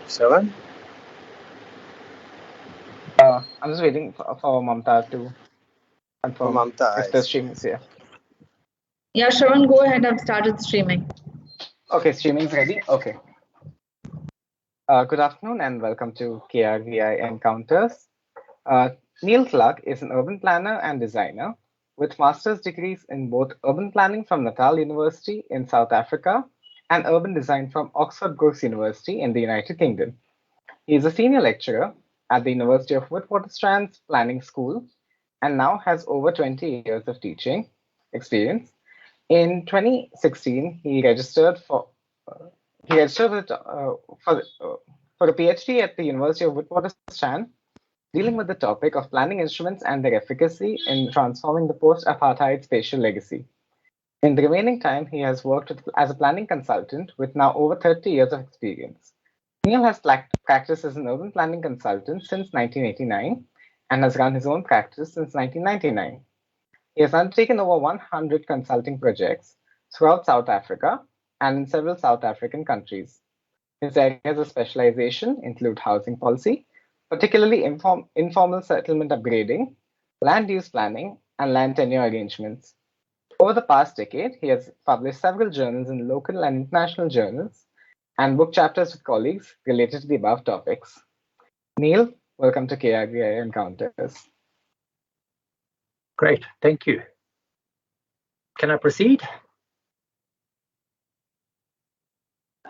Seven? I'm just waiting for Mamta to confirm Mamta, if the stream is here. Yeah, Shravan, go ahead. I've started streaming. Okay, streaming's ready. Okay. Good afternoon and welcome to KRVI Encounters. Neil Klug is an urban planner and designer with master's degrees in both urban planning from Natal University in South Africa and urban design from Oxford Brookes University in the United Kingdom. He is a senior lecturer at the University of Witwatersrand's Planning School and now has over 20 years of teaching experience. In 2016, he registered for a PhD at the University of Witwatersrand, dealing with the topic of planning instruments and their efficacy in transforming the post-apartheid spatial legacy. In the remaining time, he has worked as a planning consultant with now over 30 years of experience. Neil has practiced as an urban planning consultant since 1989 and has run his own practice since 1999. He has undertaken over 100 consulting projects throughout South Africa and in several South African countries. His areas of specialization include housing policy, particularly informal settlement upgrading, land use planning, and land tenure arrangements. Over the past decade, he has published several journals in local and international journals and book chapters with colleagues related to the above topics. Neil, welcome to KRVIA Encounters. Great, thank you. Can I proceed?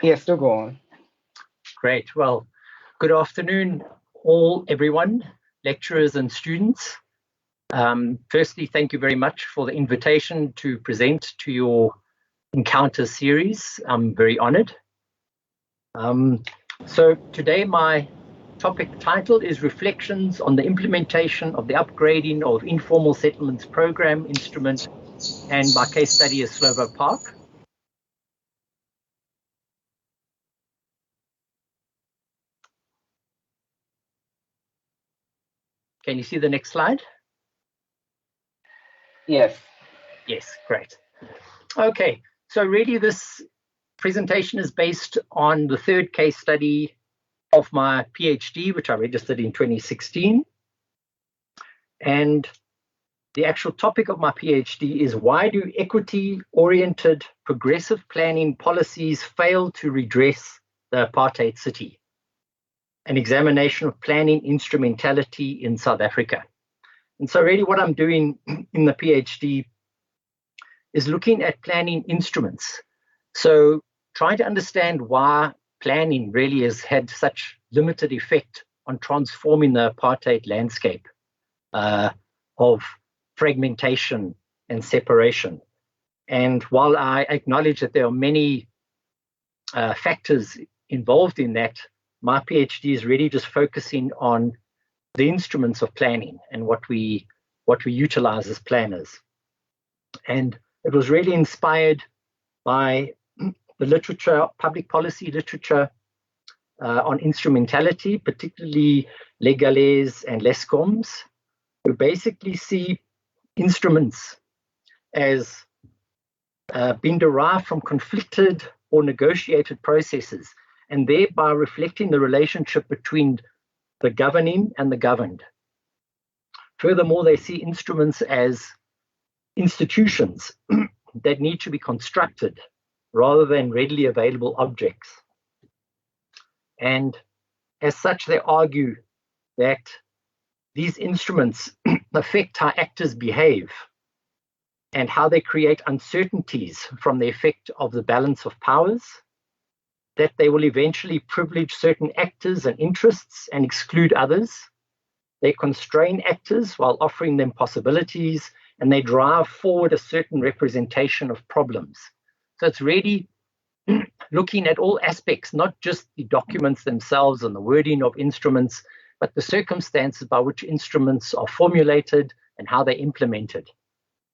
Yes, do go on. Great. Well, good afternoon, everyone, lecturers and students. Firstly, thank you very much for the invitation to present to your Encounter series. I'm very honored. So today my topic title is Reflections on the Implementation of the Upgrading of Informal Settlements Program Instrument, and my case study is Slovo Park. Can you see the next slide? Yes. Yes, great. Okay, so really this presentation is based on the third case study of my PhD, which I registered in 2016. And the actual topic of my PhD is, why do equity-oriented progressive planning policies fail to redress the apartheid city? An examination of planning instrumentality in South Africa. And so really what I'm doing in the PhD is looking at planning instruments. So trying to understand why planning really has had such limited effect on transforming the apartheid landscape of fragmentation and separation. And while I acknowledge that there are many factors involved in that, my PhD is really just focusing on the instruments of planning and what we utilize as planners. And it was really inspired by the literature, public policy literature on instrumentality, particularly Legales and Lescombs, who basically see instruments as being derived from conflicted or negotiated processes, and thereby reflecting the relationship between the governing and the governed. Furthermore, they see instruments as institutions that need to be constructed rather than readily available objects. And as such, they argue that these instruments affect how actors behave and how they create uncertainties from the effect of the balance of powers, that they will eventually privilege certain actors and interests and exclude others. They constrain actors while offering them possibilities, and they drive forward a certain representation of problems. So it's really looking at all aspects, not just the documents themselves and the wording of instruments, but the circumstances by which instruments are formulated and how they're implemented,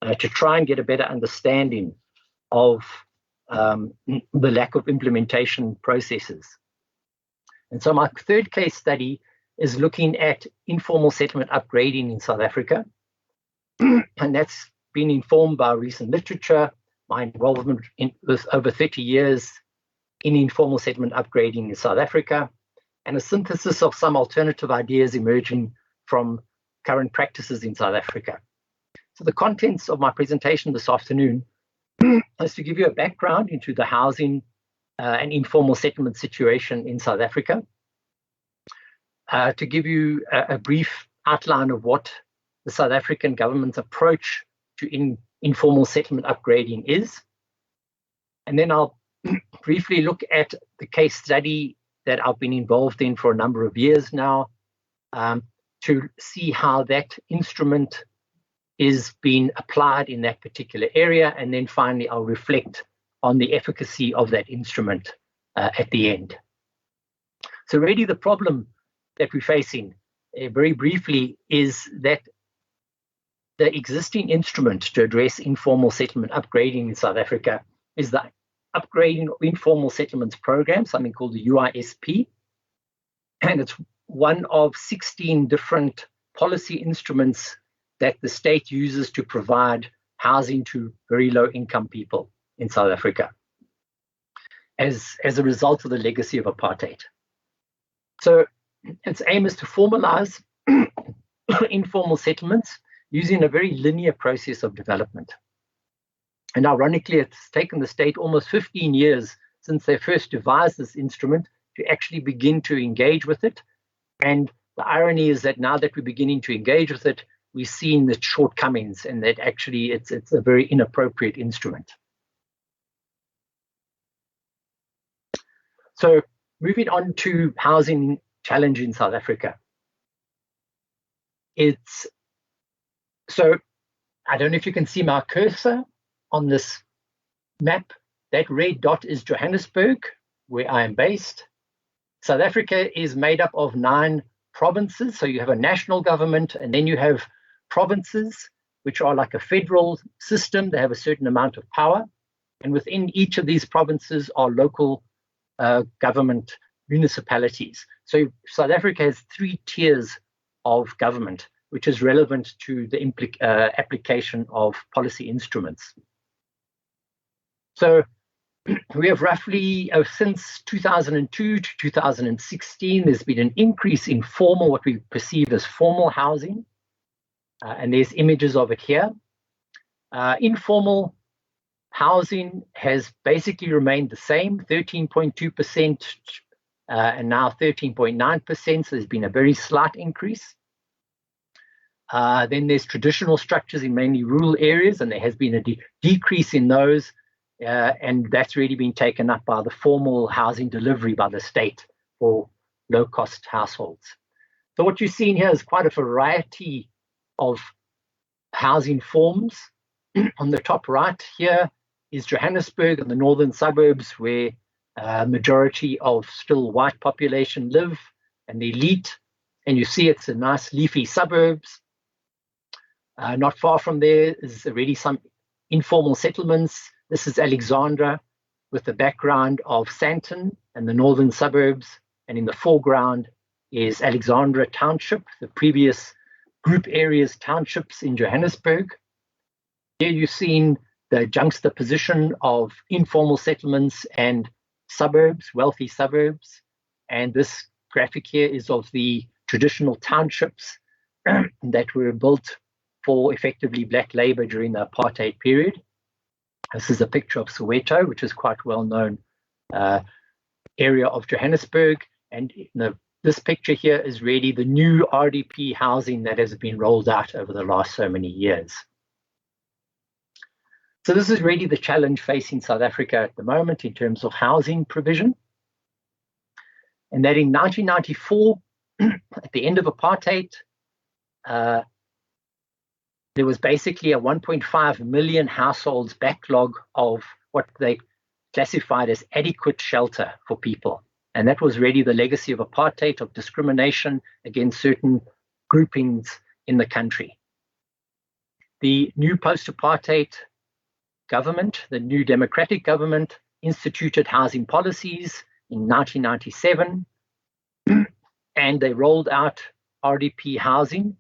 to try and get a better understanding of the lack of implementation processes. And so my third case study is looking at informal settlement upgrading in South Africa. And that's been informed by recent literature, my involvement with over 30 years in informal settlement upgrading in South Africa, and a synthesis of some alternative ideas emerging from current practices in South Africa. So the contents of my presentation this afternoon is to give you a background into the housing and informal settlement situation in South Africa, to give you a brief outline of what the South African government's approach to informal settlement upgrading is. And then I'll briefly look at the case study that I've been involved in for a number of years now, to see how that instrument is being applied in that particular area. And then finally, I'll reflect on the efficacy of that instrument at the end. So really the problem that we're facing, very briefly, is that the existing instrument to address informal settlement upgrading in South Africa is the Upgrading of Informal Settlements Program, something called the UISP. And it's one of 16 different policy instruments that the state uses to provide housing to very low income people in South Africa as a result of the legacy of apartheid. So its aim is to formalize informal settlements using a very linear process of development. And ironically, it's taken the state almost 15 years since they first devised this instrument to actually begin to engage with it. And the irony is that now that we're beginning to engage with it, we've seen the shortcomings and that actually it's a very inappropriate instrument. So moving on to housing challenge in South Africa. So I don't know if you can see my cursor on this map. That red dot is Johannesburg, where I am based. South Africa is made up of 9 provinces. So you have a national government, and then you have provinces, which are like a federal system. They have a certain amount of power. And within each of these provinces are local government municipalities. So South Africa has 3 tiers of government, which is relevant to the application of policy instruments. So we have roughly, since 2002 to 2016, there's been an increase in formal, what we perceive as formal housing. And there's images of it here. Informal housing has basically remained the same, 13.2% and now 13.9%. So there's been a very slight increase. Then there's traditional structures in mainly rural areas, and there has been a decrease in those. And that's really been taken up by the formal housing delivery by the state for low-cost households. So what you're seeing here is quite a variety of housing forms. On the top right here is Johannesburg and the northern suburbs, where a majority of still white population live, and the elite. And you see it's a nice leafy suburbs. Not far from there is already some informal settlements. This is Alexandra with the background of Sandton and the northern suburbs. And in the foreground is Alexandra Township, the previous group areas townships in Johannesburg. Here you've seen the juxtaposition of informal settlements and suburbs, wealthy suburbs. And this graphic here is of the traditional townships that were built for effectively black labor during the apartheid period. This is a picture of Soweto, which is quite well-known area of Johannesburg. And this picture here is really the new RDP housing that has been rolled out over the last so many years. So this is really the challenge facing South Africa at the moment in terms of housing provision. And that in 1994, at the end of apartheid, there was basically a 1.5 million households backlog of what they classified as adequate shelter for people. And that was really the legacy of apartheid, of discrimination against certain groupings in the country. The new post-apartheid government, the new democratic government, instituted housing policies in 1997, and they rolled out RDP housing,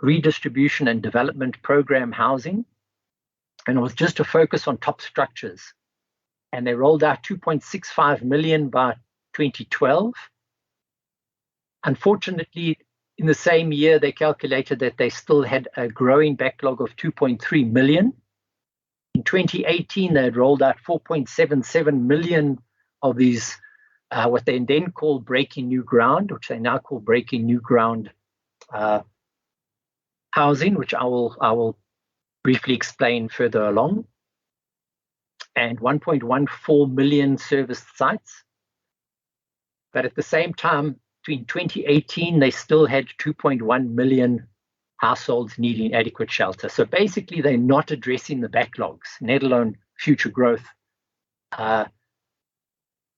redistribution and development program housing, and it was just to focus on top structures. And they rolled out 2.65 million by 2012, Unfortunately, in the same year, they calculated that they still had a growing backlog of 2.3 million. In 2018, they had rolled out 4.77 million of these, what they then called breaking new ground, which they now call breaking new ground housing, which I will briefly explain further along, and 1.14 million serviced sites. But at the same time, between 2018, they still had 2.1 million households needing adequate shelter. So basically, they're not addressing the backlogs, let alone future growth. And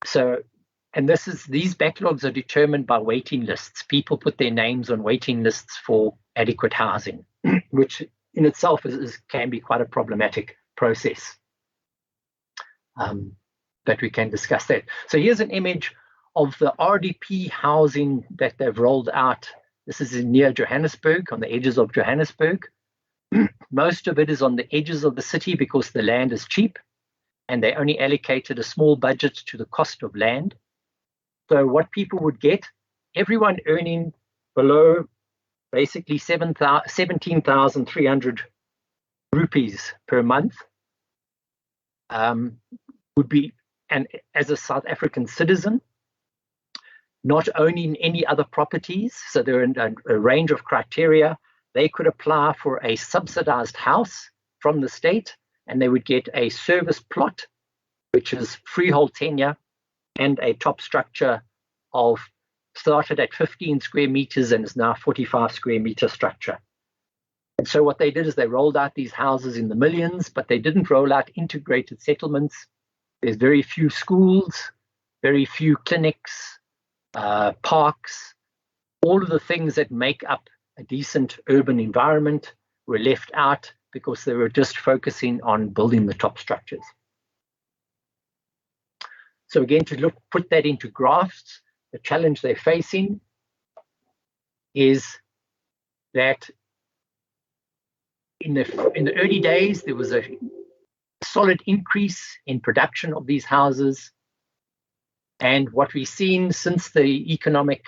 these backlogs are determined by waiting lists. People put their names on waiting lists for adequate housing, which in itself can be quite a problematic process. But we can discuss that. So here's an image of the RDP housing that they've rolled out. This is near Johannesburg, on the edges of Johannesburg. Most of it is on the edges of the city because the land is cheap, and they only allocated a small budget to the cost of land. So what people would get, everyone earning below basically 17,300 rupees per month would be, and as a South African citizen, not owning any other properties. So there are a range of criteria. They could apply for a subsidized house from the state, and they would get a service plot, which is freehold tenure, and a top structure of started at 15 square meters and is now 45 square meter structure. And so what they did is they rolled out these houses in the millions, but they didn't roll out integrated settlements. There's very few schools, very few clinics, parks. All of the things that make up a decent urban environment were left out because they were just focusing on building the top structures. So again, to put that into graphs, the challenge they're facing is that in the early days, there was a solid increase in production of these houses. And what we've seen since the economic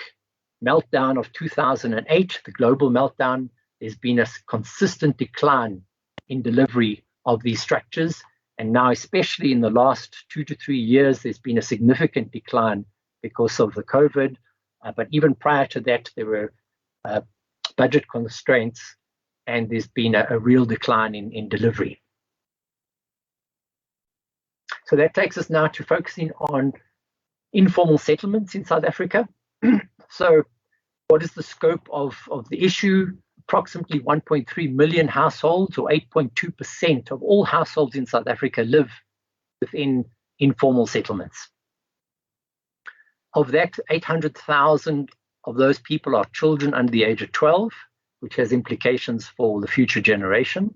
meltdown of 2008, the global meltdown, there's been a consistent decline in delivery of these structures. And now, especially in the last 2 to 3 years, there's been a significant decline because of the COVID. But even prior to that, there were budget constraints, and there's been a real decline in delivery. So that takes us now to focusing on informal settlements in South Africa. So what is the scope of the issue? Approximately 1.3 million households, or 8.2% of all households in South Africa, live within informal settlements. Of that, 800,000 of those people are children under the age of 12, which has implications for the future generation.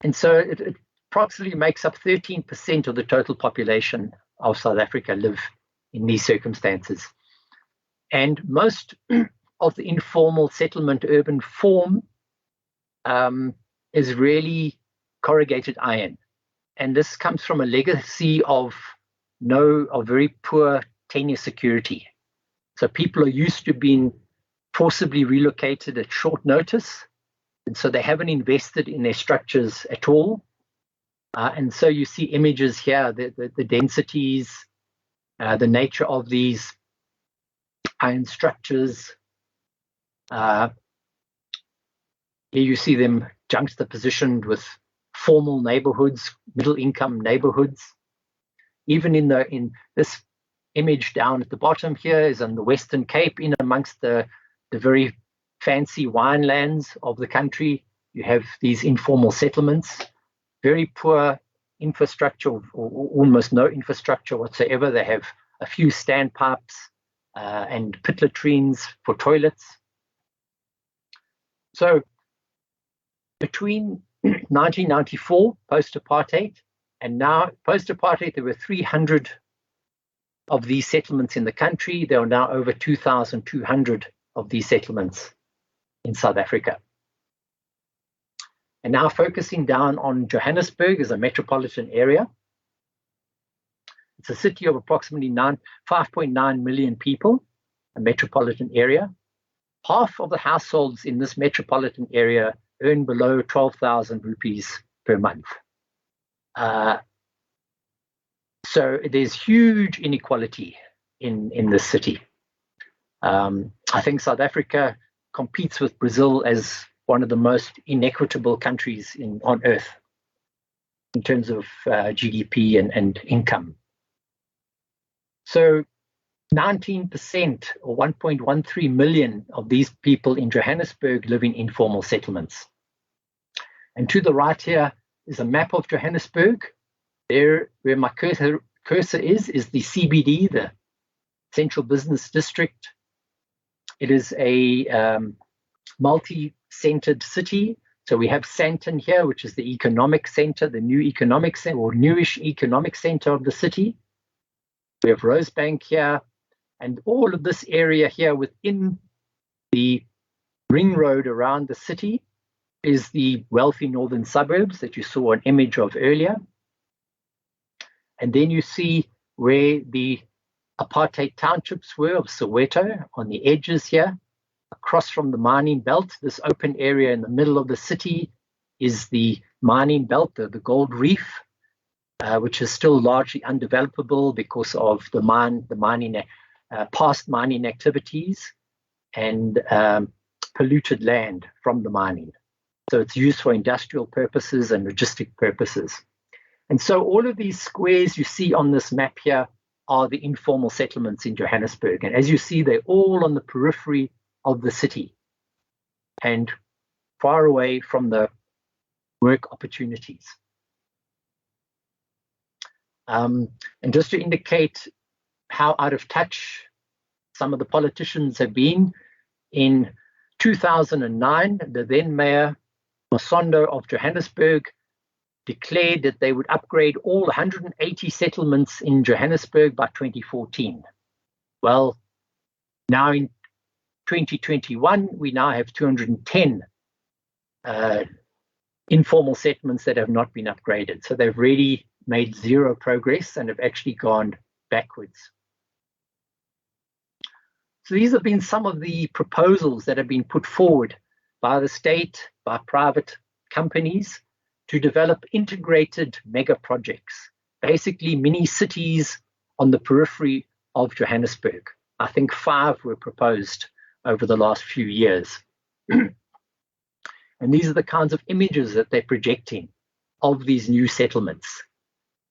And so it approximately makes up 13% of the total population of South Africa live in these circumstances. And most of the informal settlement urban form is really corrugated iron. And this comes from a legacy of very poor tenure security. So people are used to being forcibly relocated at short notice. And so they haven't invested in their structures at all. And so you see images here, the densities, the nature of these iron structures. Here you see them juxtapositioned with formal neighborhoods, middle-income neighborhoods. Even in this image down at the bottom here is on the Western Cape, in amongst the very fancy winelands of the country. You have these informal settlements, very poor infrastructure, or almost no infrastructure whatsoever. They have a few standpipes and pit latrines for toilets. So between 1994, post-apartheid, and now post-apartheid, there were 300 of these settlements in the country. There are now over 2,200 of these settlements in South Africa. And now focusing down on Johannesburg as a metropolitan area. It's a city of approximately 5.9 million people, a metropolitan area. Half of the households in this metropolitan area earn below 12,000 rupees per month. So there's huge inequality in this city. I think South Africa competes with Brazil as one of the most inequitable countries on earth in terms of GDP and income. So 19% or 1.13 million of these people in Johannesburg live in informal settlements. And to the right here is a map of Johannesburg. There, where my cursor is the CBD, the Central Business District. It is a multi-centered city. So we have Sandton here, which is the economic center, the new economic center, or newish economic center of the city. We have Rosebank here, and all of this area here within the ring road around the city is the wealthy northern suburbs that you saw an image of earlier. And then you see where the apartheid townships were of Soweto on the edges here, across from the mining belt. This open area in the middle of the city is the mining belt, the gold reef, which is still largely undevelopable because of the past mining activities and polluted land from the mining. So it's used for industrial purposes and logistic purposes. And so all of these squares you see on this map here are the informal settlements in Johannesburg. And as you see, they're all on the periphery of the city and far away from the work opportunities. And just to indicate how out of touch some of the politicians have been, in 2009, the then mayor, Masondo of Johannesburg, declared that they would upgrade all 180 settlements in Johannesburg by 2014. Well, now in 2021, we now have 210 informal settlements that have not been upgraded. So they've really made zero progress and have actually gone backwards. So these have been some of the proposals that have been put forward by the state, by private companies, to develop integrated mega projects, basically mini cities on the periphery of Johannesburg. I think 5 were proposed over the last few years. And these are the kinds of images that they're projecting of these new settlements,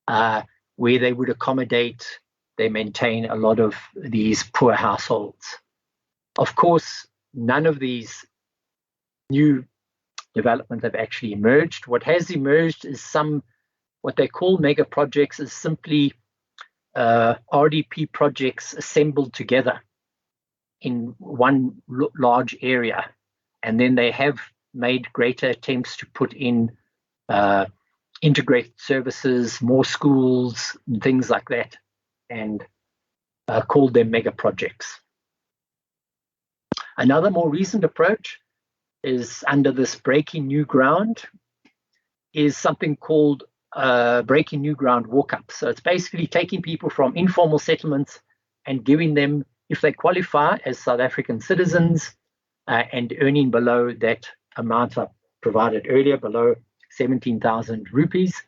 where they would accommodate, they maintain a lot of these poor households. Of course, none of these new developments have actually emerged. What has emerged is what they call mega projects is simply RDP projects assembled together in one large area. And then they have made greater attempts to put in integrated services, more schools, and things like that, and called them mega projects. Another more recent approach is under this breaking new ground, is something called breaking new ground walk-up. So it's basically taking people from informal settlements and giving them, if they qualify as South African citizens and earning below that amount I provided earlier, below 17,000 rupees,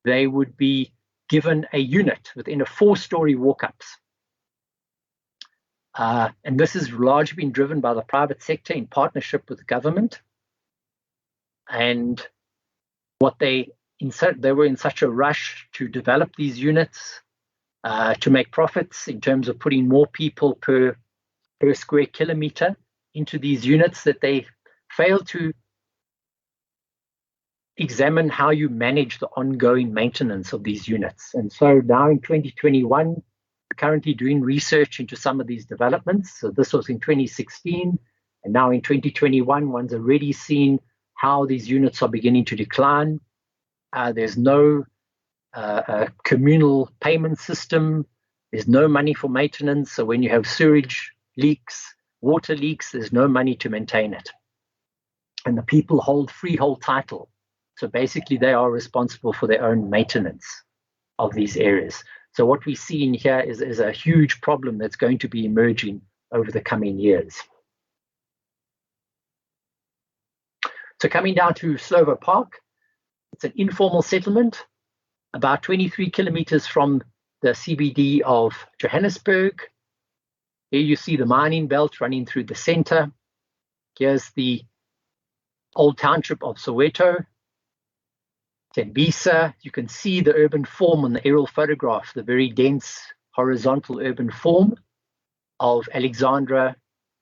they would be given a unit within a 4-story walk-ups. And this has largely been driven by the private sector in partnership with the government. And what they were in such a rush to develop these units, to make profits in terms of putting more people per square kilometer into these units, that they failed to examine how you manage the ongoing maintenance of these units. And so now in 2021, we're currently doing research into some of these developments. So this was in 2016, and now in 2021, one's already seen how these units are beginning to decline. There's no communal payment system. There's no money for maintenance. So when you have sewage leaks, water leaks, there's no money to maintain it. And the people hold freehold title. So basically they are responsible for their own maintenance of these areas. So what we see in here is a huge problem that's going to be emerging over the coming years. So coming down to Slovo Park, it's an informal settlement, about 23 kilometers from the CBD of Johannesburg. Here you see the mining belt running through the center. Here's the old township of Soweto, Tembisa. You can see the urban form on the aerial photograph, the very dense horizontal urban form of Alexandra,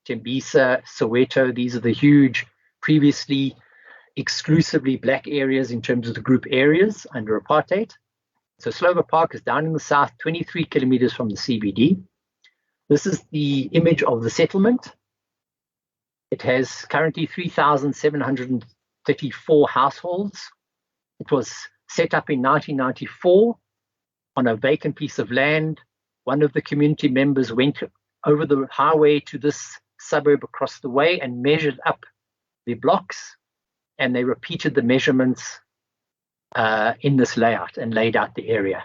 Tembisa, Soweto. These are the huge, previously exclusively black areas in terms of the group areas under apartheid. So Slovo Park is down in the south, 23 kilometers from the CBD. This is the image of the settlement. It has currently 3,734 households. It was set up in 1994 on a vacant piece of land. One of the community members went over the highway to this suburb across the way and measured up the blocks, and they repeated the measurements in this layout and laid out the area.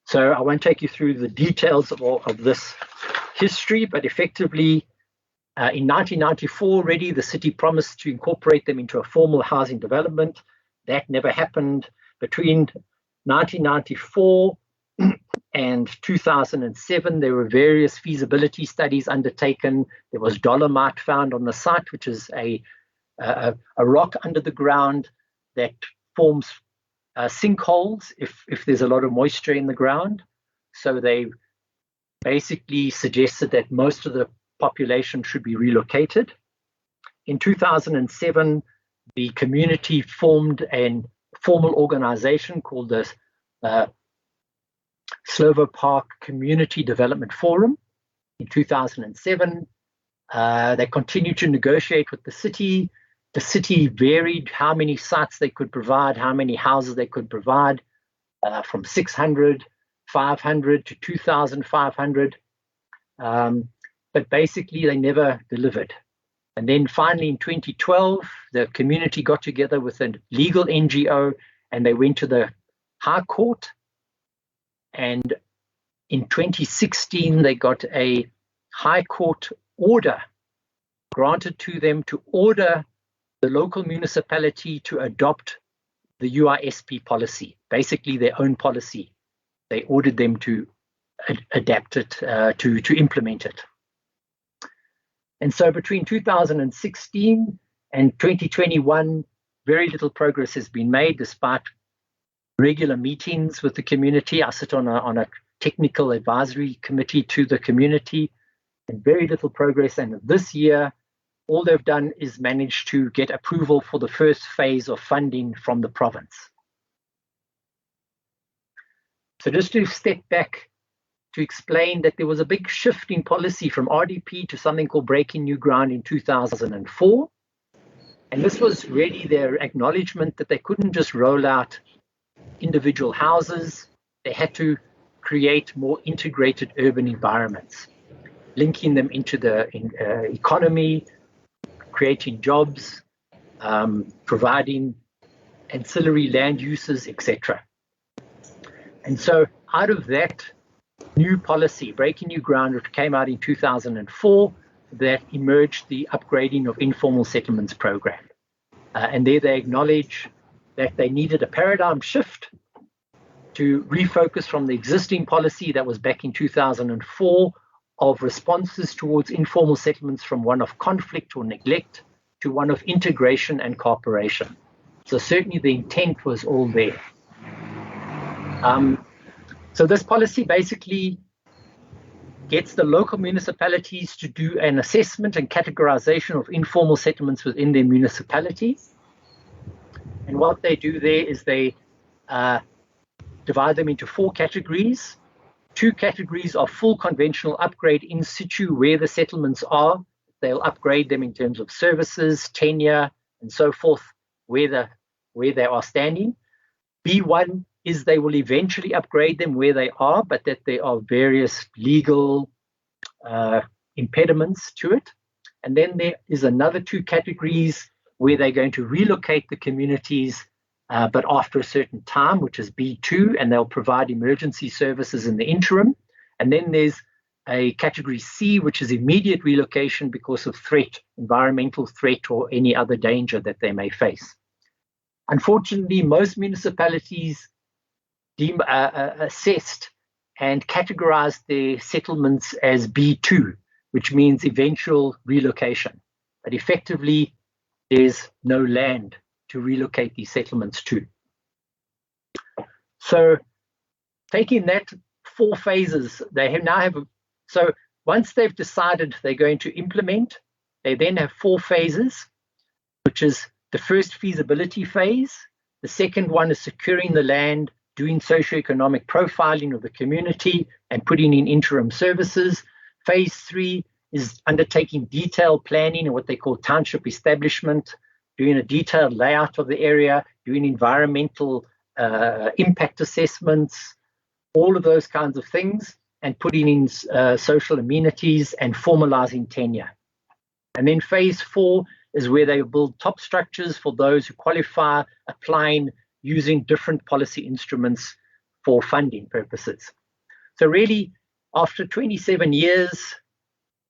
So I won't take you through the details of this history, but effectively in 1994 already the city promised to incorporate them into a formal housing development. That never happened. Between 1994 and 2007, there were various feasibility studies undertaken. There was dolomite found on the site, which is a rock under the ground that forms sinkholes if there's a lot of moisture in the ground. So they basically suggested that most of the population should be relocated. In 2007, the community formed a formal organization called the Slovo Park Community Development Forum. In 2007, they continued to negotiate with the city. The city varied how many sites they could provide, how many houses they could provide, from 600, 500 to 2,500. But basically, they never delivered. And then finally, in 2012, the community got together with a legal NGO and they went to the High Court. And in 2016, they got a High Court order granted to them to order the local municipality to adopt the UISP policy, basically their own policy. They ordered them to adapt it, to implement it. And so between 2016 and 2021, very little progress has been made despite regular meetings with the community. I sit on a technical advisory committee to the community, and very little progress. And this year, all they've done is manage to get approval for the first phase of funding from the province. So just to step back to explain that there was a big shift in policy from RDP to something called Breaking New Ground in 2004. And this was really their acknowledgement that they couldn't just roll out individual houses. They had to create more integrated urban environments, linking them into the economy, creating jobs, providing ancillary land uses, etc. And so out of that new policy, Breaking New Ground, which came out in 2004, that emerged the upgrading of informal settlements program. And there they acknowledge that they needed a paradigm shift to refocus from the existing policy that was back in 2004 of responses towards informal settlements from one of conflict or neglect to one of integration and cooperation. So certainly the intent was all there. So this policy basically gets the local municipalities to do an assessment and categorization of informal settlements within their municipality. And what they do there is they divide them into 4 categories. 2 categories are full conventional upgrade in situ where the settlements are. They'll upgrade them in terms of services, tenure, and so forth, where they are standing. B1 is they will eventually upgrade them where they are, but that there are various legal impediments to it. And then there is another 2 categories where they're going to relocate the communities but after a certain time, which is B2, and they'll provide emergency services in the interim. And then there's a category C, which is immediate relocation because of threat, environmental threat, or any other danger that they may face. Unfortunately, most municipalities assessed and categorized their settlements as B2, which means eventual relocation. But effectively, there's no land to relocate these settlements to. So taking that 4 phases, they now have, so once they've decided they're going to implement, they then have 4 phases, which is the first feasibility phase. The second one is securing the land, doing socioeconomic profiling of the community and putting in interim services. Phase 3 is undertaking detailed planning and what they call township establishment, doing a detailed layout of the area, doing environmental impact assessments, all of those kinds of things, and putting in social amenities and formalizing tenure. And then phase 4 is where they build top structures for those who qualify, applying using different policy instruments for funding purposes. So really, after 27 years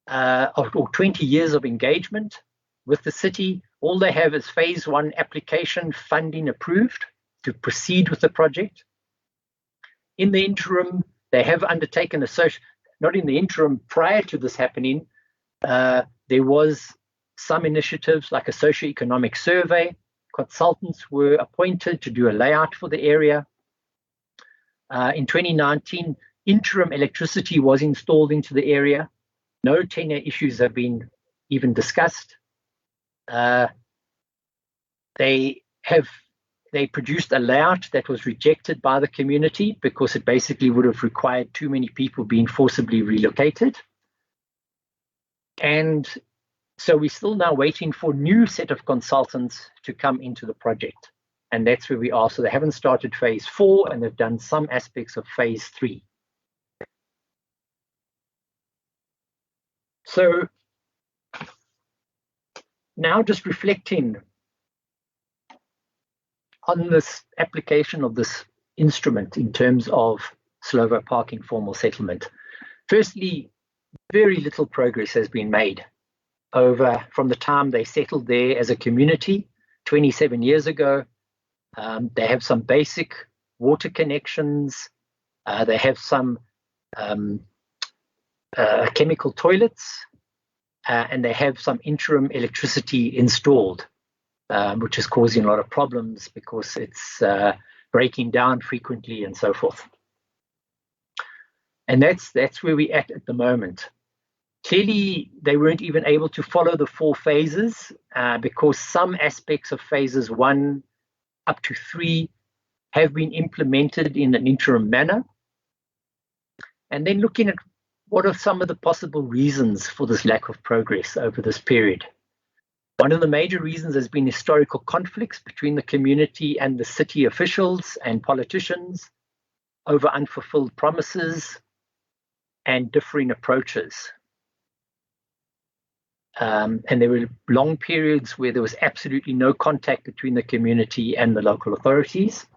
or 20 years of engagement with the city, all they have is phase 1 application funding approved to proceed with the project. In the interim, they have undertaken not in the interim, prior to this happening, there was some initiatives like a socioeconomic survey. Consultants were appointed to do a layout for the area. In 2019, interim electricity was installed into the area. No tenure issues have been even discussed. They produced a layout that was rejected by the community because it basically would have required too many people being forcibly relocated. And so we're still now waiting for a new set of consultants to come into the project. And that's where we are. So they haven't started phase 4 and they've done some aspects of phase 3. So now just reflecting on this application of this instrument in terms of Slovo Park informal settlement. Firstly, very little progress has been made from the time they settled there as a community 27 years ago. They have some basic water connections. They have some chemical toilets, and they have some interim electricity installed, which is causing a lot of problems because it's breaking down frequently and so forth. And that's where we're at the moment. Clearly, they weren't even able to follow the 4 phases because some aspects of phases 1 up to 3 have been implemented in an interim manner. And then looking at what are some of the possible reasons for this lack of progress over this period. One of the major reasons has been historical conflicts between the community and the city officials and politicians over unfulfilled promises and differing approaches. And there were long periods where there was absolutely no contact between the community and the local authorities,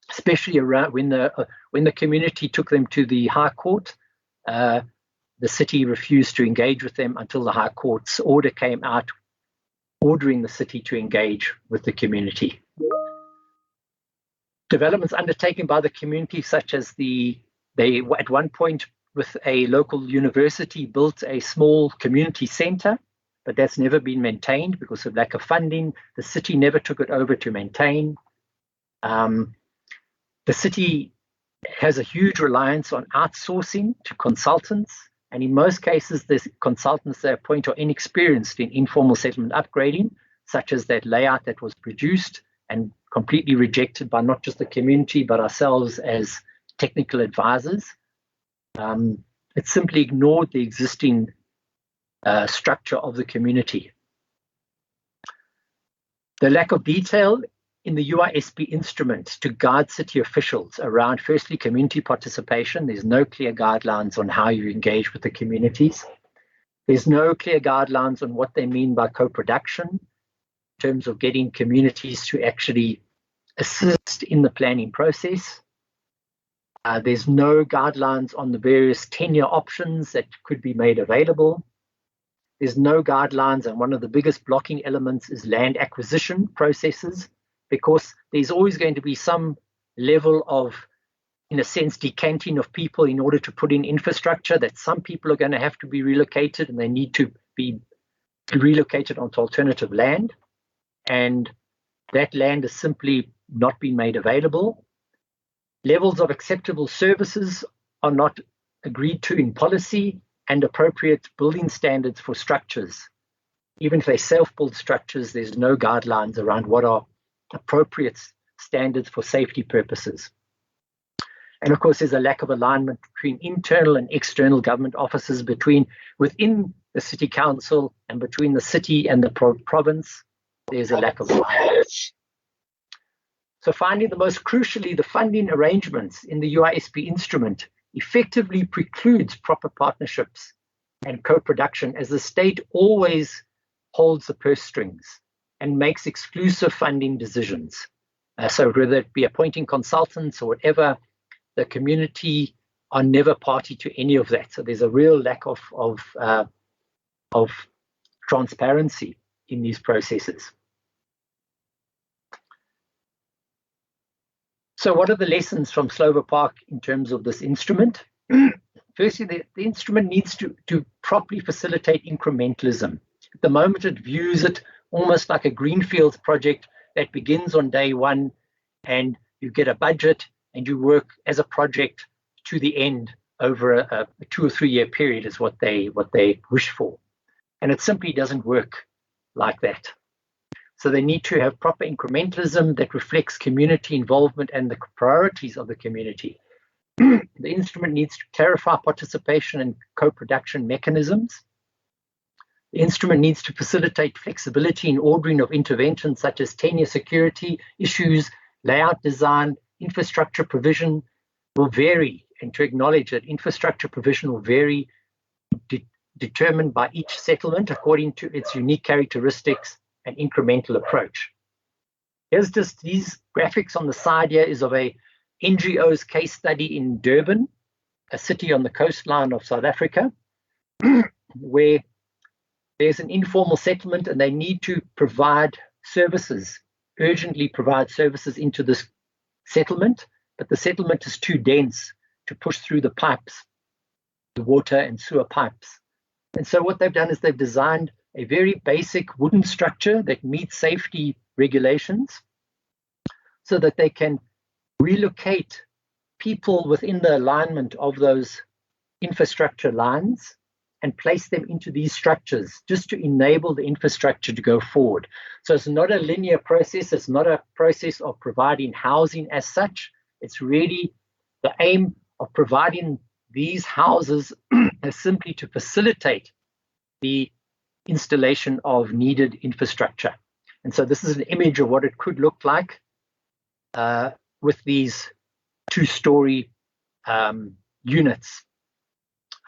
especially around when the community took them to the High Court. The city refused to engage with them until the High Court's order came out ordering the city to engage with the community. Developments undertaken by the community, such as they at one point with a local university built a small community center, but that's never been maintained because of lack of funding. The city never took it over to maintain. The city has a huge reliance on outsourcing to consultants, and in most cases, the consultants they appoint are inexperienced in informal settlement upgrading, such as that layout that was produced and completely rejected by not just the community, but ourselves as technical advisors. It simply ignored the existing structure of the community. The lack of detail in the UISP instrument to guide city officials around, firstly, community participation. There's no clear guidelines on how you engage with the communities. There's no clear guidelines on what they mean by co-production in terms of getting communities to actually assist in the planning process. There's no guidelines on the various tenure options that could be made available. There's no guidelines, and one of the biggest blocking elements is land acquisition processes, because there's always going to be some level of, in a sense, decanting of people in order to put in infrastructure, that some people are going to have to be relocated and they need to be relocated onto alternative land. And that land has simply not been made available. Levels of acceptable services are not agreed to in policy, and appropriate building standards for structures. Even if they self-build structures, there's no guidelines around what are appropriate standards for safety purposes. And of course, there's a lack of alignment between internal and external government offices, within the city council and between the city and the province. There's a lack of alignment. So finally, most crucially, the funding arrangements in the UISP instrument effectively precludes proper partnerships and co-production, as the state always holds the purse strings and makes exclusive funding decisions. So whether it be appointing consultants or whatever, the community are never party to any of that. So there's a real lack of transparency in these processes. So what are the lessons from Slovo Park in terms of this instrument? Firstly, the instrument needs to properly facilitate incrementalism. At the moment, it views it almost like a greenfields project that begins on day one, and you get a budget and you work as a project to the end over a 2 or 3 year period is what they wish for. And it simply doesn't work like that. So they need to have proper incrementalism that reflects community involvement and the priorities of the community. The instrument needs to clarify participation and co-production mechanisms. The instrument needs to facilitate flexibility in ordering of interventions such as tenure security issues, layout design, infrastructure provision will vary, and to acknowledge that infrastructure provision will vary determined by each settlement according to its unique characteristics and incremental approach. Here's just these graphics on the side here is of a NGO's case study in Durban, a city on the coastline of South Africa, where there's an informal settlement and they need to provide services, urgently provide services into this settlement, but the settlement is too dense to push through the pipes, the water and sewer pipes. And so what they've done is they've designed a very basic wooden structure that meets safety regulations so that they can relocate people within the alignment of those infrastructure lines and place them into these structures just to enable the infrastructure to go forward. So it's not a linear process. It's not a process of providing housing as such. It's really the aim of providing these houses is simply to facilitate the installation of needed infrastructure. And so this is an image of what it could look like with these two-story units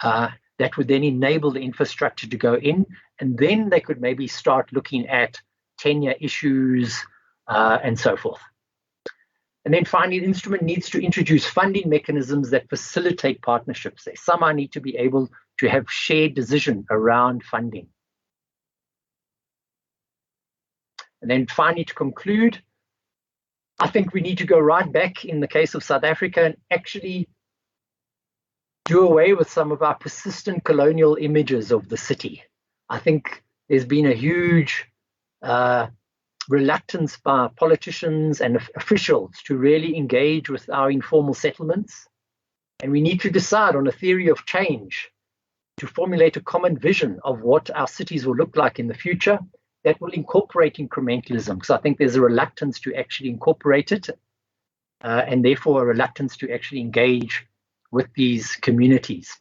that would then enable the infrastructure to go in, and then they could maybe start looking at tenure issues and so forth. And then finally, the instrument needs to introduce funding mechanisms that facilitate partnerships. They somehow need to be able to have shared decision around funding. And then finally, to conclude, I think we need to go right back in the case of South Africa and actually do away with some of our persistent colonial images of the city. I think there's been a huge reluctance by politicians and officials to really engage with our informal settlements. And we need to decide on a theory of change to formulate a common vision of what our cities will look like in the future that will incorporate incrementalism, because I think there's a reluctance to actually incorporate it and therefore a reluctance to actually engage with these communities.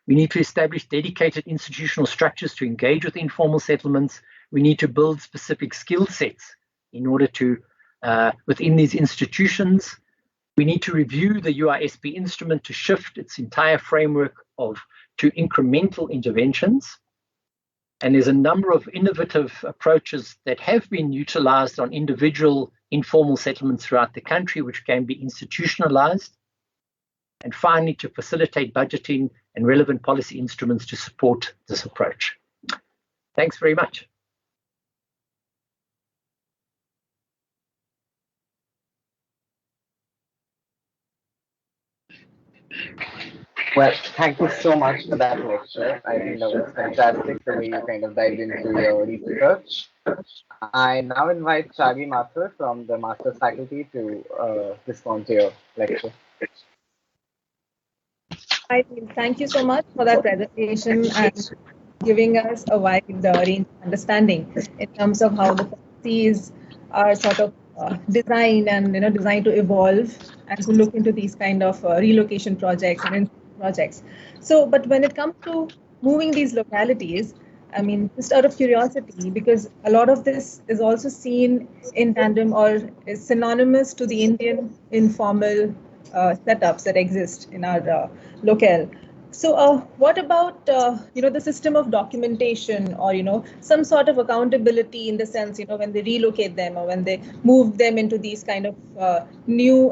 We need to establish dedicated institutional structures to engage with informal settlements. We need to build specific skill sets in order to, within these institutions. We need to review the UISP instrument to shift its entire framework to incremental interventions. And there's a number of innovative approaches that have been utilized on individual informal settlements throughout the country, which can be institutionalized. And finally, to facilitate budgeting and relevant policy instruments to support this approach. Thanks very much. Well, thank you so much for that lecture. I think that was fantastic the way you kind of dived into your research. I now invite Chagi Mathur from the Master's faculty to respond to your lecture. Hi, team. Thank you so much for that presentation and giving us a wide range of understanding in terms of how the policies are sort of designed and designed to evolve and to look into these kind of relocation projects and projects. So, but when it comes to moving these localities, I mean, just out of curiosity, because a lot of this is also seen in tandem or is synonymous to the Indian informal setups that exist in our locale. So what about, the system of documentation or, some sort of accountability in the sense, when they relocate them or when they move them into these kind of new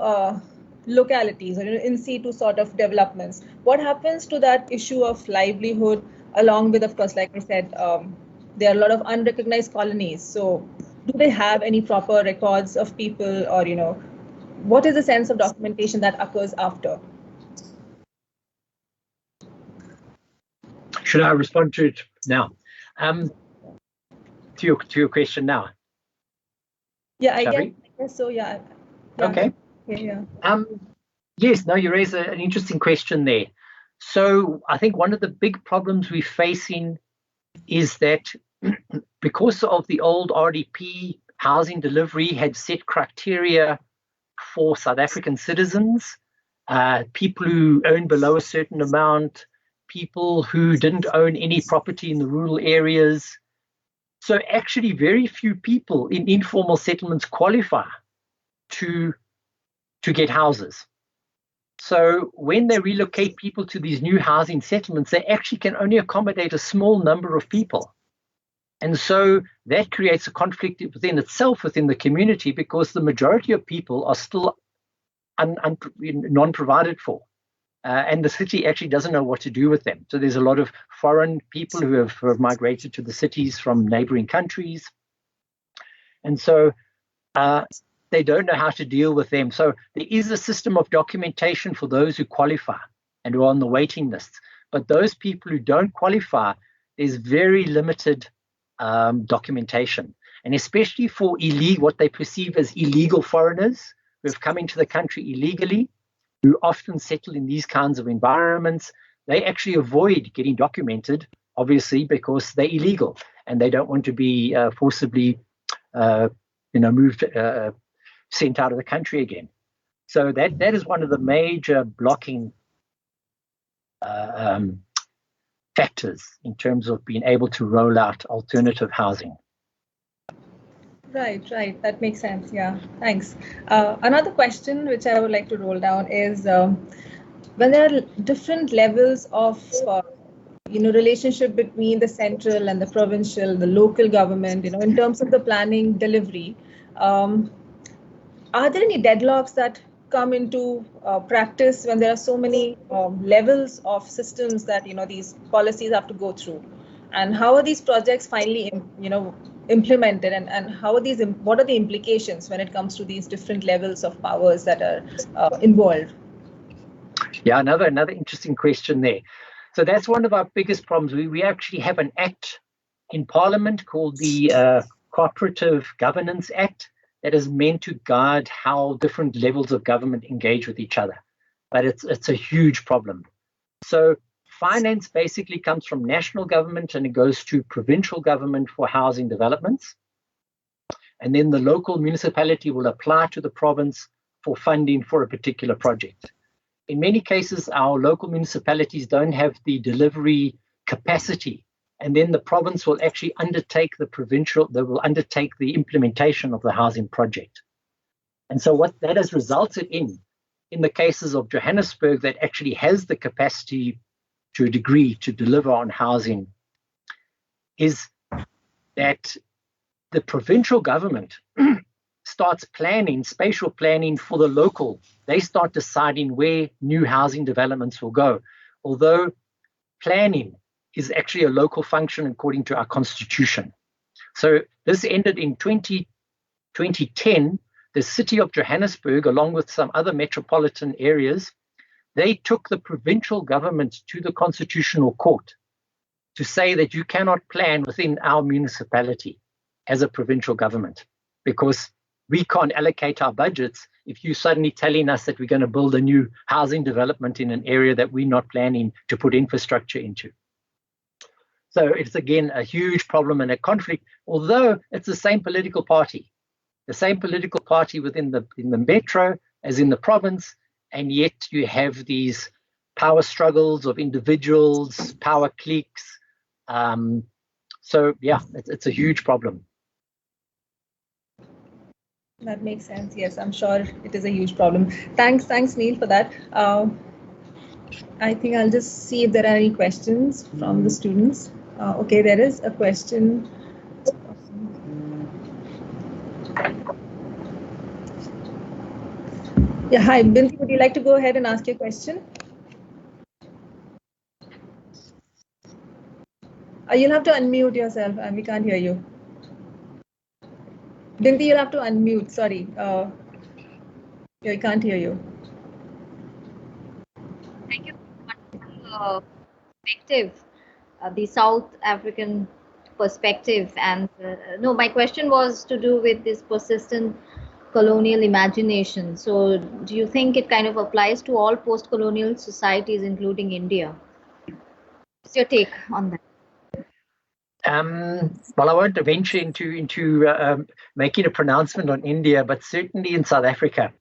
localities or in situ sort of developments? What happens to that issue of livelihood along with, of course, like I said, there are a lot of unrecognized colonies. So do they have any proper records of people or, what is the sense of documentation that occurs after? Should I respond to it now? To your question now. Yeah, I guess so. Yeah. Okay. Yeah. Yes. No, you raise an interesting question there. So I think one of the big problems we're facing is that because of the old RDP, housing delivery had set criteria for South African citizens, people who own below a certain amount, people who didn't own any property in the rural areas. So actually very few people in informal settlements qualify to get houses. So when they relocate people to these new housing settlements, they actually can only accommodate a small number of people. And so that creates a conflict within itself within the community because the majority of people are still non-provided for. And the city actually doesn't know what to do with them. So there's a lot of foreign people who have migrated to the cities from neighboring countries. And so they don't know how to deal with them. So there is a system of documentation for those who qualify and who are on the waiting lists. But those people who don't qualify, there's very limited documentation. And especially for what they perceive as illegal foreigners who have come into the country illegally, who often settle in these kinds of environments, they actually avoid getting documented, obviously, because they're illegal and they don't want to be forcibly, moved, sent out of the country again. So that is one of the major blocking factors in terms of being able to roll out alternative housing. Right. That makes sense. Yeah, thanks. Another question which I would like to roll down is when there are different levels of relationship between the central and the provincial, the local government, in terms of the planning delivery, are there any deadlocks that come into practice when there are so many levels of systems that these policies have to go through? And how are these projects finally implemented, and how are what are the implications when it comes to these different levels of powers that are involved? Yeah, another interesting question there. So that's one of our biggest problems. We actually have an act in Parliament called the Cooperative Governance Act that is meant to guide how different levels of government engage with each other. But it's a huge problem. So finance basically comes from national government and it goes to provincial government for housing developments. And then the local municipality will apply to the province for funding for a particular project. In many cases, our local municipalities don't have the delivery capacity. And then the province will actually undertake they will undertake the implementation of the housing project. And so what that has resulted in the cases of Johannesburg that actually has the capacity to a degree to deliver on housing, is that the provincial government starts planning, spatial planning for the local. They start deciding where new housing developments will go. Although planning is actually a local function according to our constitution. So this ended in 2010. The city of Johannesburg, along with some other metropolitan areas, they took the provincial government to the Constitutional Court to say that you cannot plan within our municipality as a provincial government, because we can't allocate our budgets if you're suddenly telling us that we're going to build a new housing development in an area that we're not planning to put infrastructure into. So it's, again, a huge problem and a conflict, although it's the same political party within the metro as in the province, and yet you have these power struggles of individuals, power cliques. So yeah, it's a huge problem. That makes sense. Yes, I'm sure it is a huge problem. Thanks, Neil, for that. I think I'll just see if there are any questions from the students. Okay, there is a question. Yeah, hi, Binti, would you like to go ahead and ask your question? You'll have to unmute yourself, and we can't hear you. Binti, you'll have to unmute, sorry. I can't hear you. Thank you for perspective, the South African perspective. And no, my question was to do with this persistent colonial imagination. So do you think it kind of applies to all post-colonial societies, including India? What's your take on that? Well, I won't venture into making a pronouncement on India, but certainly in South Africa,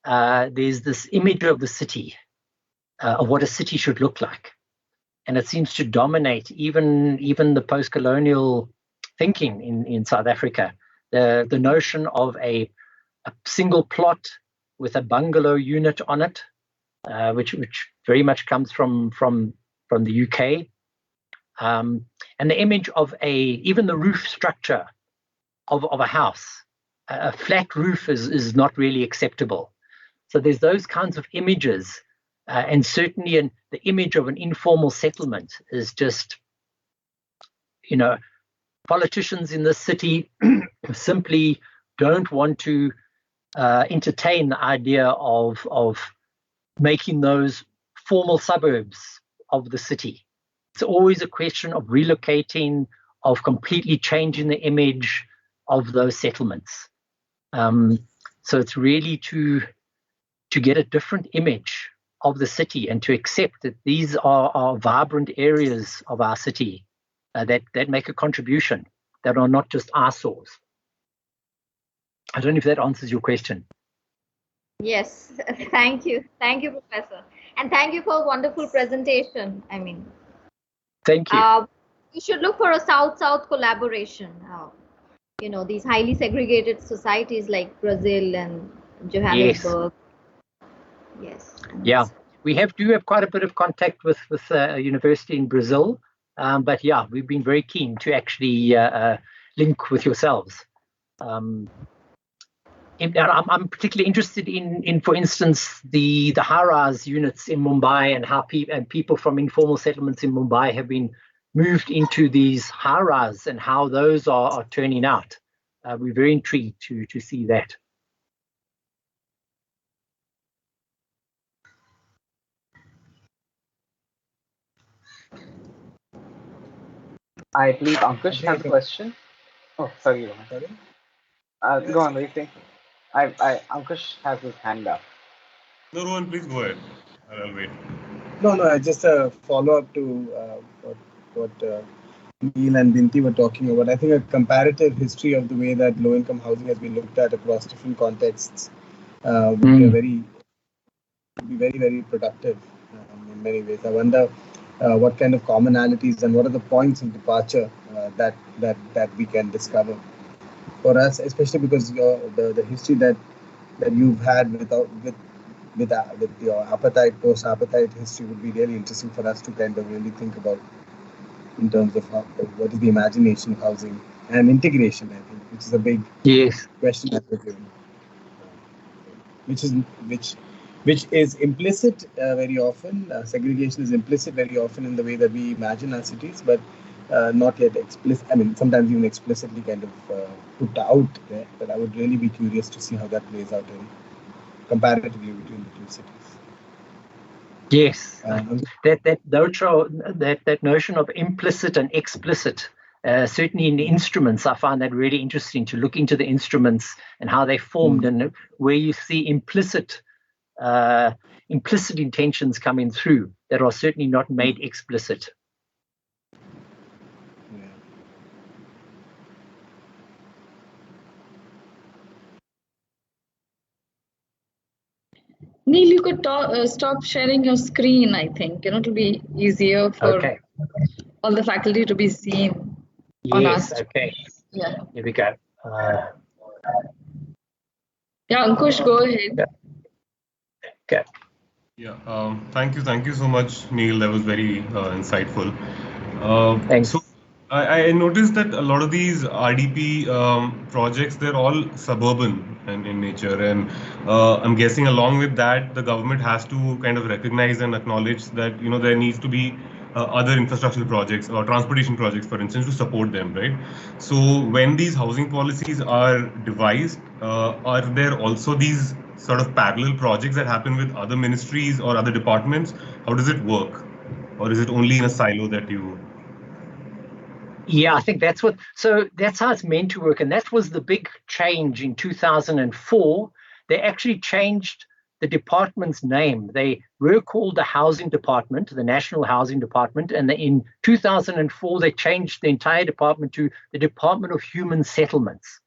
there's this image of the city, of what a city should look like. And it seems to dominate even the post-colonial thinking in South Africa. The notion of a single plot with a bungalow unit on it, which very much comes from the UK. And the image of even the roof structure of a house, a flat roof is not really acceptable. So there's those kinds of images, and certainly the image of an informal settlement is just, politicians in this city simply don't want to entertain the idea of making those formal suburbs of the city. It's always a question of relocating, of completely changing the image of those settlements. So it's really to get a different image of the city and to accept that these are vibrant areas of our city that make a contribution, that are not just eyesores. I don't know if that answers your question. Yes, thank you, Professor, and thank you for a wonderful presentation. Thank you. You should look for a South-South collaboration. These highly segregated societies like Brazil and Johannesburg. Yes. Yeah, we do have quite a bit of contact with a university in Brazil, but yeah, we've been very keen to actually link with yourselves. I'm particularly interested in, for instance, the high-rise units in Mumbai and how people from informal settlements in Mumbai have been moved into these high-rise and how those are turning out. We're very intrigued to see that. I believe Ankush has a question. Oh, sorry. Go on, what do you think? Ankush has his hand up. No, Rohan, please go ahead. I'll wait. No, just a follow-up to what Neil and Binti were talking about. I think a comparative history of the way that low-income housing has been looked at across different contexts would be very, very productive in many ways. I wonder what kind of commonalities and what are the points of departure that we can discover for us, especially because the history that you've had with your apartheid, post-apartheid history would be really interesting for us to kind of really think about in terms of what is the imagination of housing and integration, I think, which is a big question that we're given, which is implicit very often. Segregation is implicit very often in the way that we imagine our cities, but not yet explicit. I mean, sometimes even explicitly kind of put out there. But I would really be curious to see how that plays out in comparatively between the two cities. Yes, that notion of implicit and explicit. Certainly in the instruments, I find that really interesting to look into the instruments and how they formed, and where you see implicit intentions coming through that are certainly not made explicit. Neil, you could stop sharing your screen, I think. It'll be easier for all the faculty to be seen on us. Okay. Yeah. Here we go. Yeah, Ankush, go ahead. Okay. Yeah, thank you so much, Neil. That was very insightful. Thanks. So I noticed that a lot of these RDP projects, they're all suburban in nature, and I'm guessing along with that, the government has to kind of recognize and acknowledge that there needs to be other infrastructure projects or transportation projects, for instance, to support them, right? So when these housing policies are devised, are there also these sort of parallel projects that happen with other ministries or other departments? How does it work? Or is it only in a silo that you... Yeah, I think that's how it's meant to work. And that was the big change in 2004. They actually changed the department's name. They were called the Housing Department, the National Housing Department. And in 2004, they changed the entire department to the Department of Human Settlements.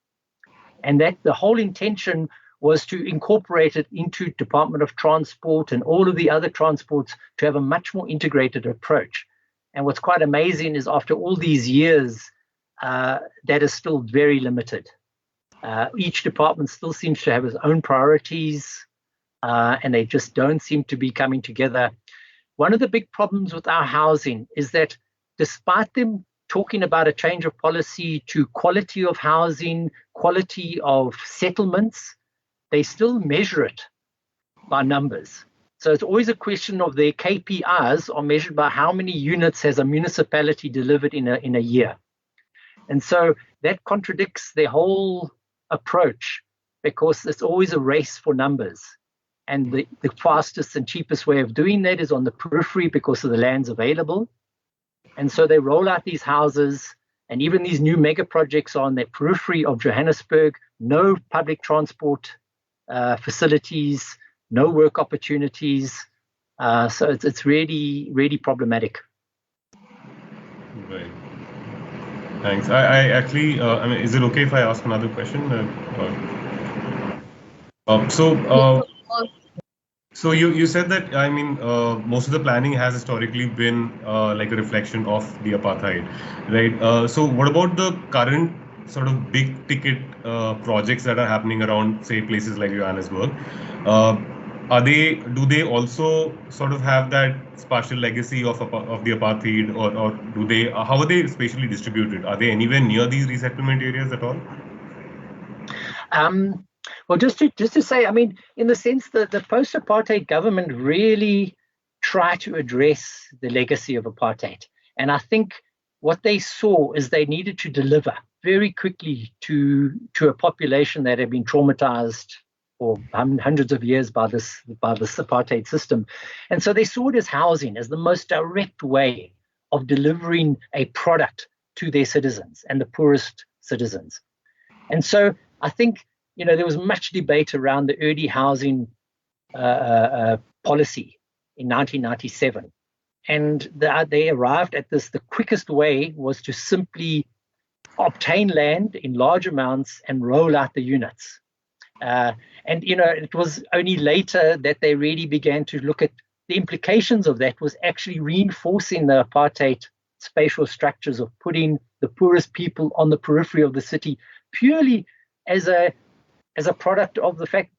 And that the whole intention was to incorporate it into Department of Transport and all of the other transports to have a much more integrated approach. And what's quite amazing is after all these years, that is still very limited. Each department still seems to have its own priorities, and they just don't seem to be coming together. One of the big problems with our housing is that despite them talking about a change of policy to quality of housing, quality of settlements, they still measure it by numbers. So it's always a question of their KPIs are measured by how many units has a municipality delivered in a year. And so that contradicts their whole approach, because it's always a race for numbers. And the fastest and cheapest way of doing that is on the periphery because of the lands available. And so they roll out these houses, and even these new mega projects are on the periphery of Johannesburg, no public transport facilities, no work opportunities. So it's really, really problematic. Right. Thanks. I actually, I mean, is it okay if I ask another question? So you said that, I mean, most of the planning has historically been like a reflection of the apartheid, right? So what about the current sort of big ticket projects that are happening around, say, places like Johannesburg? Do they also sort of have that spatial legacy of the apartheid, or do they? How are they spatially distributed? Are they anywhere near these resettlement areas at all? Well, just to say, I mean, in the sense that the post-apartheid government really tried to address the legacy of apartheid, and I think what they saw is they needed to deliver very quickly to a population that had been traumatized for hundreds of years by this apartheid system. And so they saw it as housing, as the most direct way of delivering a product to their citizens and the poorest citizens. And so I think, there was much debate around the early housing policy in 1997. And they arrived at this, the quickest way was to simply obtain land in large amounts and roll out the units. And it was only later that they really began to look at the implications of that was actually reinforcing the apartheid spatial structures of putting the poorest people on the periphery of the city purely as a product of the fact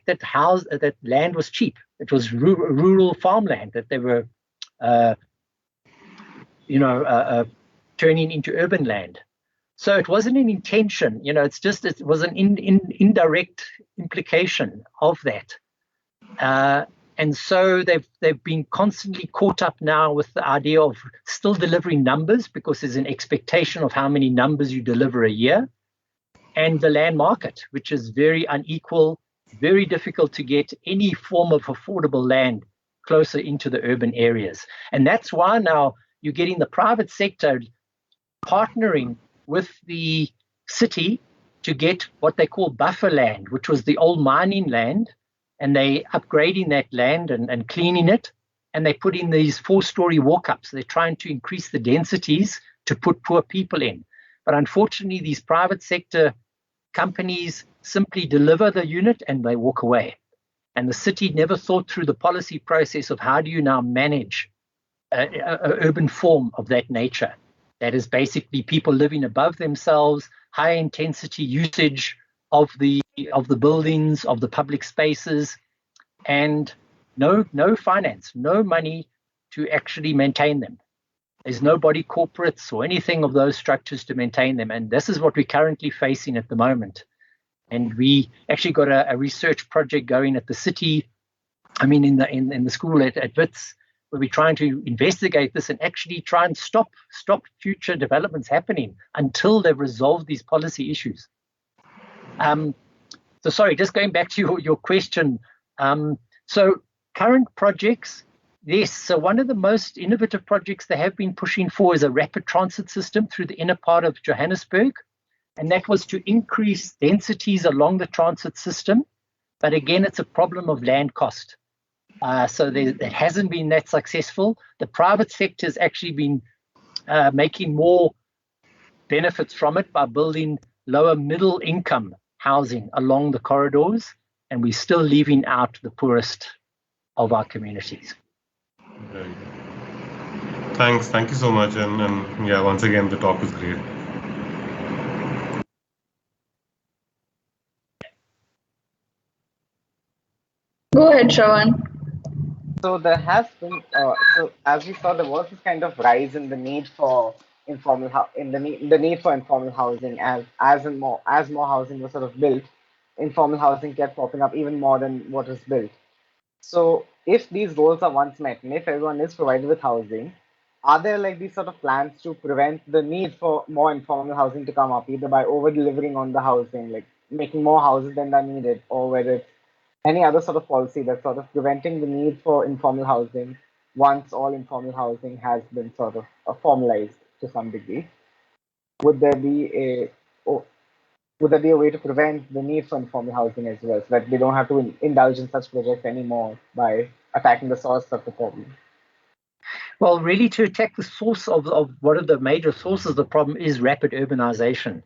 that land was cheap. It was rural farmland that they were turning into urban land. So it wasn't an intention, it's just, it was an indirect implication of that. And so they've been constantly caught up now with the idea of still delivering numbers, because there's an expectation of how many numbers you deliver a year, and the land market, which is very unequal, very difficult to get any form of affordable land closer into the urban areas. And that's why now you're getting the private sector partnering with the city to get what they call buffer land, which was the old mining land, and they upgrading that land and cleaning it, and they put in these 4-story walk-ups. They're trying to increase the densities to put poor people in. But unfortunately, these private sector companies simply deliver the unit and they walk away. And the city never thought through the policy process of how do you now manage an urban form of that nature. That is basically people living above themselves, high intensity usage of the buildings, of the public spaces, and no finance, no money to actually maintain them. There's no body corporates or anything of those structures to maintain them. And this is what we're currently facing at the moment. And we actually got a research project going at the city, in the school at Wits, where we're trying to investigate this and actually try and stop future developments happening until they've resolved these policy issues. So sorry, just going back to your question. So current projects, yes. So one of the most innovative projects they have been pushing for is a rapid transit system through the inner part of Johannesburg. And that was to increase densities along the transit system. But again, it's a problem of land cost. So it hasn't been that successful. The private sector has actually been making more benefits from it by building lower middle income housing along the corridors. And we're still leaving out the poorest of our communities. Very good. Thanks. Thank you so much. And yeah, once again, the talk was great. Go ahead, Shravan. So there has been, so as we saw, there was this kind of rise in the need for informal the need for informal housing as more housing was sort of built. Informal housing kept popping up even more than what was built. So if these goals are once met, and if everyone is provided with housing, are there like these sort of plans to prevent the need for more informal housing to come up, either by over-delivering on the housing, like making more houses than are needed, or whether it's any other sort of policy that's sort of preventing the need for informal housing once all informal housing has been sort of formalized to some degree? Would there be a way to prevent the need for informal housing as well, so that they don't have to indulge in such projects anymore by attacking the source of the problem? Well, really, to attack the source of one of the major sources of the problem is rapid urbanization.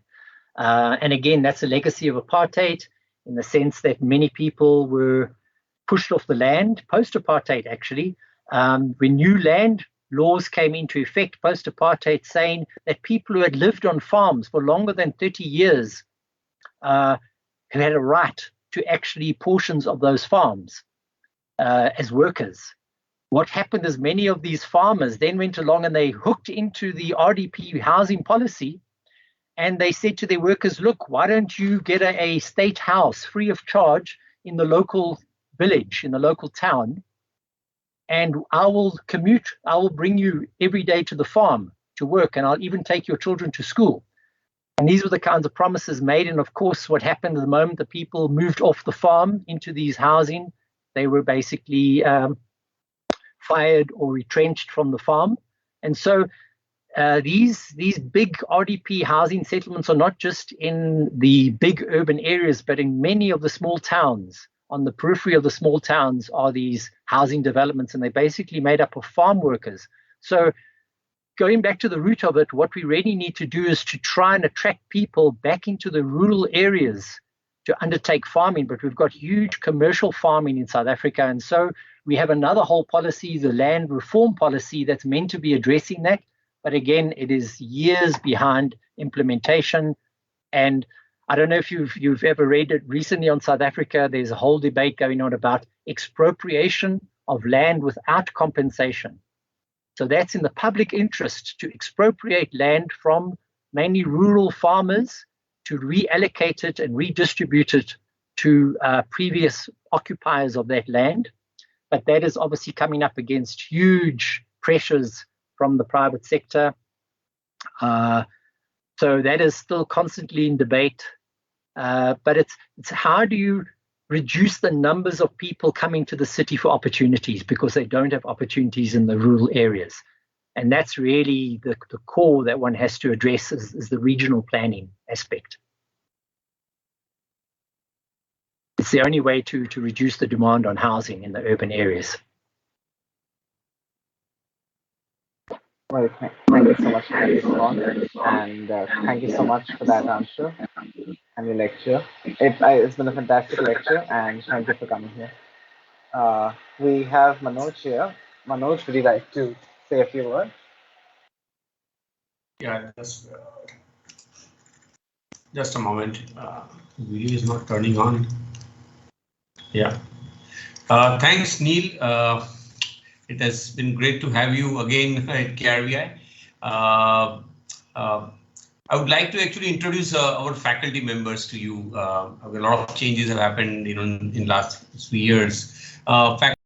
And again, that's a legacy of apartheid, in the sense that many people were pushed off the land post-apartheid, actually. When new land laws came into effect post-apartheid, saying that people who had lived on farms for longer than 30 years had a right to actually portions of those farms as workers. What happened is many of these farmers then went along and they hooked into the RDP housing policy, and they said to their workers, look, why don't you get a state house free of charge in the local village, in the local town, and I will commute, I will bring you every day to the farm to work, and I'll even take your children to school. And these were the kinds of promises made. And of course, what happened the moment the people moved off the farm into these housing, they were basically fired or retrenched from the farm. And so these big RDP housing settlements are not just in the big urban areas, but in many of the small towns. On the periphery of the small towns are these housing developments, and they're basically made up of farm workers. So going back to the root of it, what we really need to do is to try and attract people back into the rural areas to undertake farming. But we've got huge commercial farming in South Africa. And so we have another whole policy, the land reform policy, that's meant to be addressing that. But again, it is years behind implementation. And I don't know if you've ever read it recently on South Africa. There's a whole debate going on about expropriation of land without compensation. So that's in the public interest to expropriate land from mainly rural farmers, to reallocate it and redistribute it to previous occupiers of that land. But that is obviously coming up against huge pressures from the private sector. So that is still constantly in debate. But it's how do you reduce the numbers of people coming to the city for opportunities because they don't have opportunities in the rural areas. And that's really the core that one has to address is the regional planning aspect. It's the only way to reduce the demand on housing in the urban areas. Well, thank you so much for that response, and thank you so much for that answer and your lecture. It's been a fantastic lecture, and thank you for coming here. We have Manoj here. Manoj, would you like to say a few words? Yeah, just a moment. Video is not turning on. Yeah. Thanks, Neil. It has been great to have you again at KRVI. I would like to actually introduce our faculty members to you. A lot of changes have happened, in last 3 years.